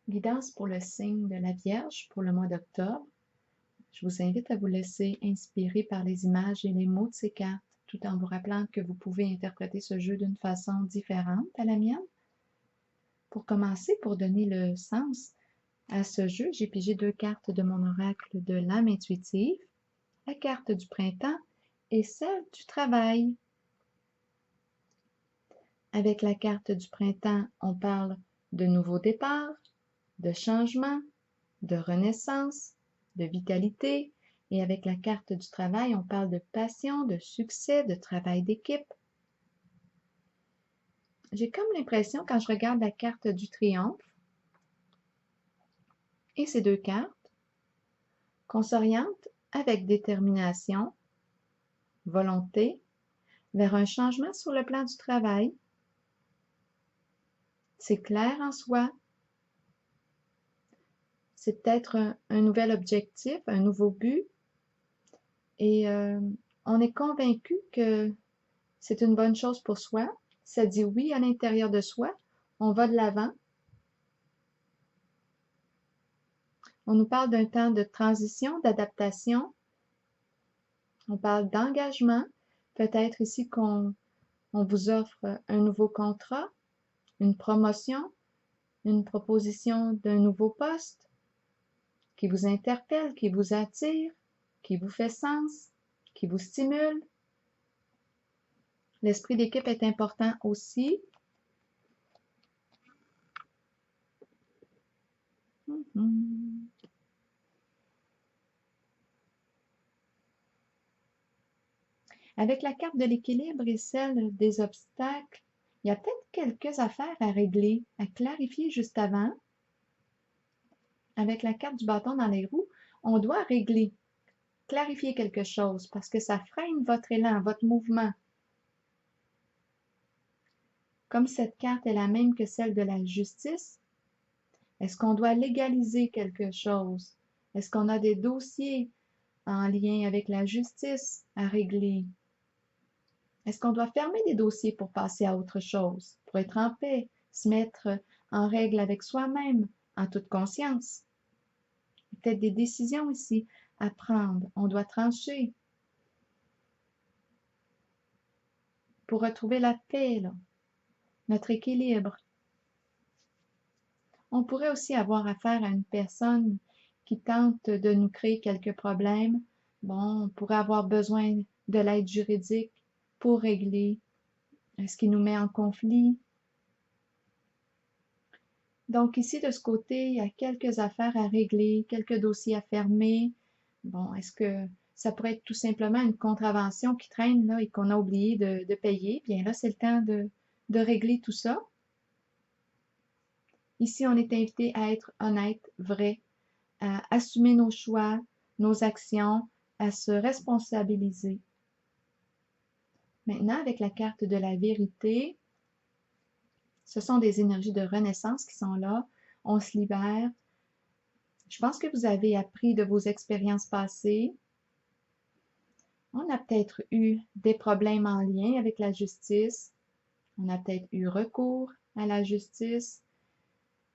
Guidance pour le signe de la Vierge pour le mois d'octobre. Je vous invite à vous laisser inspirer par les images et les mots de ces cartes, tout en vous rappelant que vous pouvez interpréter ce jeu d'une façon différente à la mienne. Pour commencer, pour donner le sens à ce jeu, j'ai pigé 2 cartes de mon oracle de l'âme intuitive, la carte du printemps et celle du travail. Avec la carte du printemps, on parle de nouveaux départs, de changement, de renaissance, de vitalité. Et avec la carte du travail, on parle de passion, de succès, de travail d'équipe. J'ai comme l'impression, quand je regarde la carte du triomphe et ces 2 cartes, qu'on s'oriente avec détermination, volonté, vers un changement sur le plan du travail. C'est clair en soi. C'est peut-être un nouvel objectif, un nouveau but. Et on est convaincu que c'est une bonne chose pour soi. Ça dit oui à l'intérieur de soi. On va de l'avant. On nous parle d'un temps de transition, d'adaptation. On parle d'engagement. Peut-être ici qu'on vous offre un nouveau contrat, une promotion, une proposition d'un nouveau poste qui vous interpelle, qui vous attire, qui vous fait sens, qui vous stimule. L'esprit d'équipe est important aussi. Avec la carte de l'équilibre et celle des obstacles, il y a peut-être quelques affaires à régler, à clarifier juste avant. Avec la carte du bâton dans les roues, on doit régler, clarifier quelque chose parce que ça freine votre élan, votre mouvement. Comme cette carte est la même que celle de la justice, est-ce qu'on doit légaliser quelque chose? Est-ce qu'on a des dossiers en lien avec la justice à régler? Est-ce qu'on doit fermer des dossiers pour passer à autre chose, pour être en paix, se mettre en règle avec soi-même, en toute conscience? Peut-être des décisions ici à prendre. On doit trancher pour retrouver la paix, là, notre équilibre. On pourrait aussi avoir affaire à une personne qui tente de nous créer quelques problèmes. Bon, on pourrait avoir besoin de l'aide juridique pour régler ce qui nous met en conflit. Donc ici, de ce côté, il y a quelques affaires à régler, quelques dossiers à fermer. Bon, est-ce que ça pourrait être tout simplement une contravention qui traîne là et qu'on a oublié de payer? Bien là, c'est le temps de régler tout ça. Ici, on est invité à être honnête, vrai, à assumer nos choix, nos actions, à se responsabiliser. Maintenant, avec la carte de la vérité, ce sont des énergies de renaissance qui sont là. On se libère. Je pense que vous avez appris de vos expériences passées. On a peut-être eu des problèmes en lien avec la justice. On a peut-être eu recours à la justice.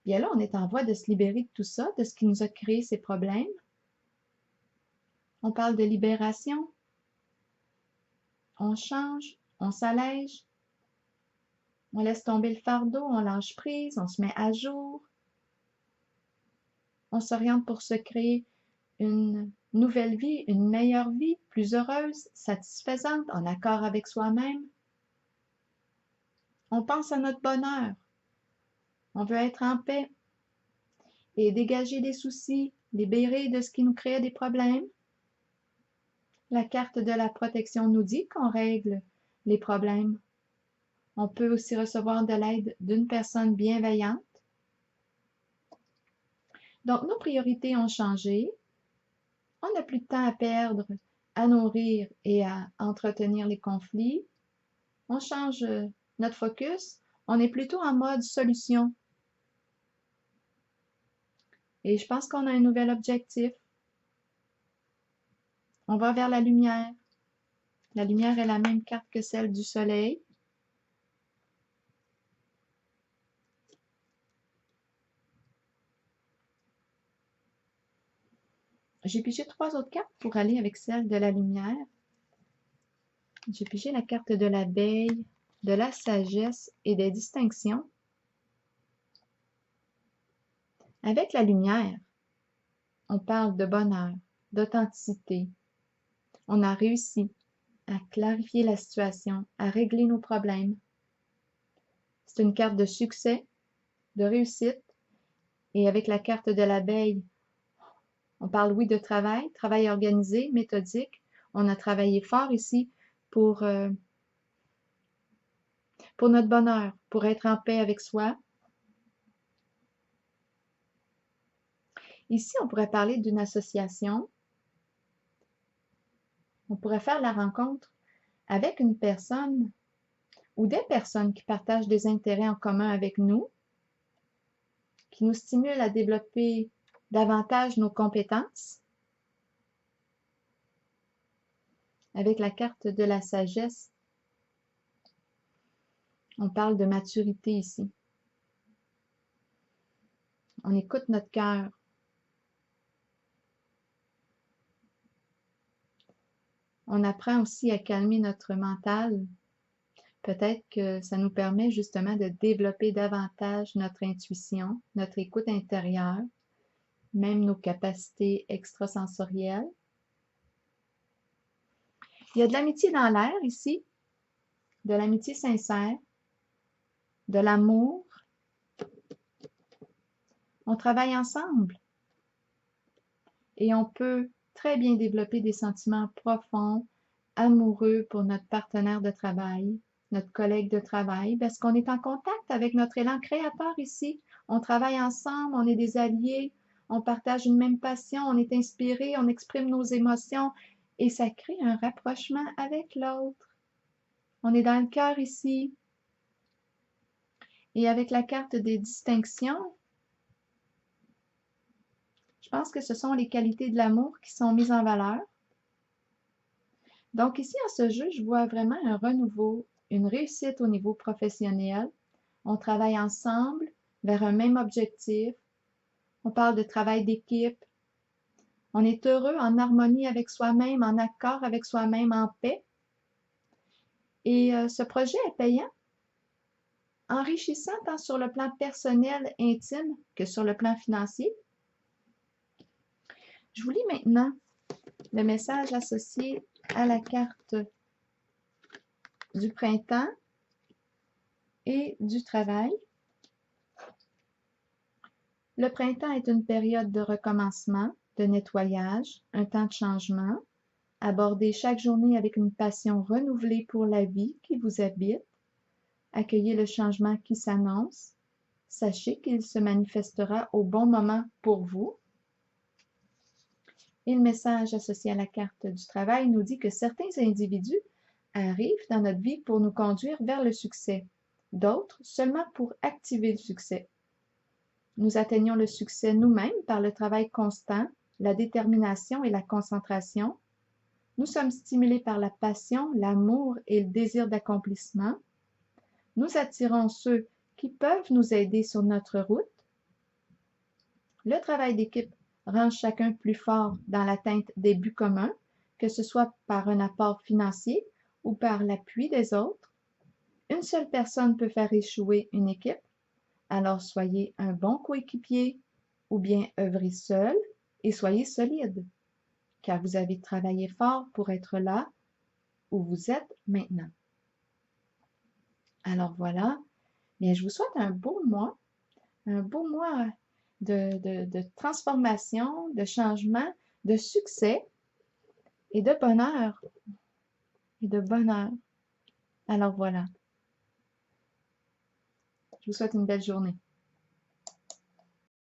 Bien là, on est en voie de se libérer de tout ça, de ce qui nous a créé ces problèmes. On parle de libération. On change, on s'allège. On laisse tomber le fardeau, on lâche prise, on se met à jour. On s'oriente pour se créer une nouvelle vie, une meilleure vie, plus heureuse, satisfaisante, en accord avec soi-même. On pense à notre bonheur. On veut être en paix et dégager des soucis, libérer de ce qui nous crée des problèmes. La carte de la protection nous dit qu'on règle les problèmes. On peut aussi recevoir de l'aide d'une personne bienveillante. Donc, nos priorités ont changé. On n'a plus de temps à perdre, à nourrir et à entretenir les conflits. On change notre focus. On est plutôt en mode solution. Et je pense qu'on a un nouvel objectif. On va vers la lumière. La lumière est la même carte que celle du soleil. J'ai pigé 3 autres cartes pour aller avec celle de la lumière. J'ai pigé la carte de l'abeille, de la sagesse et des distinctions. Avec la lumière, on parle de bonheur, d'authenticité. On a réussi à clarifier la situation, à régler nos problèmes. C'est une carte de succès, de réussite. Et avec la carte de l'abeille, on parle, oui, de travail, travail organisé, méthodique. On a travaillé fort ici pour notre bonheur, pour être en paix avec soi. Ici, on pourrait parler d'une association. On pourrait faire la rencontre avec une personne ou des personnes qui partagent des intérêts en commun avec nous, qui nous stimulent à développer davantage nos compétences. Avec la carte de la sagesse, on parle de maturité ici. On écoute notre cœur. On apprend aussi à calmer notre mental. Peut-être que ça nous permet justement de développer davantage notre intuition, notre écoute intérieure, même nos capacités extrasensorielles. Il y a de l'amitié dans l'air ici, de l'amitié sincère, de l'amour. On travaille ensemble et on peut très bien développer des sentiments profonds, amoureux pour notre partenaire de travail, notre collègue de travail, parce qu'on est en contact avec notre élan créateur ici. On travaille ensemble, on est des alliés, on partage une même passion, on est inspiré, on exprime nos émotions et ça crée un rapprochement avec l'autre. On est dans le cœur ici. Et avec la carte des distinctions, je pense que ce sont les qualités de l'amour qui sont mises en valeur. Donc ici, en ce jeu, je vois vraiment un renouveau, une réussite au niveau professionnel. On travaille ensemble vers un même objectif. On parle de travail d'équipe. On est heureux, en harmonie avec soi-même, en accord avec soi-même, en paix. Et ce projet est payant, enrichissant tant sur le plan personnel, intime, que sur le plan financier. Je vous lis maintenant le message associé à la carte du printemps et du travail. Le printemps est une période de recommencement, de nettoyage, un temps de changement. Abordez chaque journée avec une passion renouvelée pour la vie qui vous habite. Accueillez le changement qui s'annonce. Sachez qu'il se manifestera au bon moment pour vous. Et le message associé à la carte du travail nous dit que certains individus arrivent dans notre vie pour nous conduire vers le succès, d'autres seulement pour activer le succès. Nous atteignons le succès nous-mêmes par le travail constant, la détermination et la concentration. Nous sommes stimulés par la passion, l'amour et le désir d'accomplissement. Nous attirons ceux qui peuvent nous aider sur notre route. Le travail d'équipe rend chacun plus fort dans l'atteinte des buts communs, que ce soit par un apport financier ou par l'appui des autres. Une seule personne peut faire échouer une équipe, alors soyez un bon coéquipier ou bien œuvrez seul et soyez solide, car vous avez travaillé fort pour être là où vous êtes maintenant. Alors voilà, bien, je vous souhaite un beau mois de transformation, de changement, de succès et de bonheur. Alors voilà, je vous souhaite une belle journée.